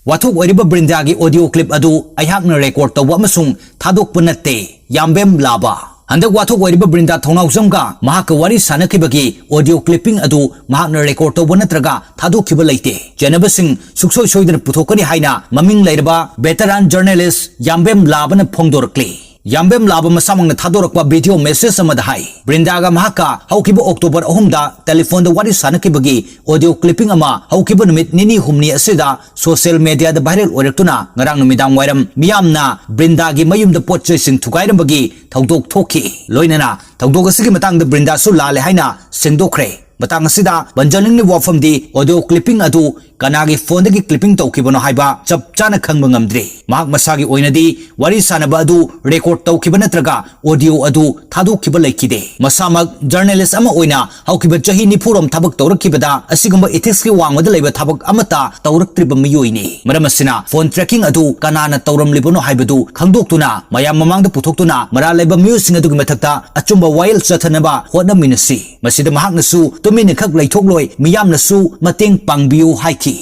Wathuk oiriba Brinda gi audio clip adu aihakna record tawba amasung thadokpa natte yambem laba. Handak wathuk oiriba Brinda thongnawjamga mahak wari sanakibagi audio clipping adu mahakna record tawba natraga thadokkiba leite. Janabasing suksoi soidana puthokani haina maming leiraba veteran journalist yambem labana phongdorakli. Yambem laba masamang na thadokpa video message amada hai. Brinda ga mahaka haukiba October 3 da telephone da wari sanakibagi audio clipping ama haukiba numit nini humni asida social media da viral oiraktuna ngarang numidang wairam miyamna Brinda gi mayum da potchoi sing thugairam bagi thaudok thoki. Loinana thaudok asigi matang da Brinda su lale haina sengdokre. Matang asida banjaling ni wafam di audio clipping adu kanagi phone dagi clipping tawkibano haiba chap chana khangba ngamdre. Mahak masagi oinadi wari sanaba adu record tawkiba natraga audio adu thadokkiba leikide. Masamak journalist ama oina haukiba chahi nipurom thabak tawrakkibada asigumba ethics ki wangwada leiba thabak amata tawraktriba miyoini. Maram asina phone tracking adu kanana tawramlibano haibadu khangdoktuna mayam mamangda puthokhtuna mara leiba miyosing adugi mathakta achumba wild chathanaba hotnaminasi. Masida mahaknasu tumini khak leithokloi miyamnasu mateng pangbiu haiki.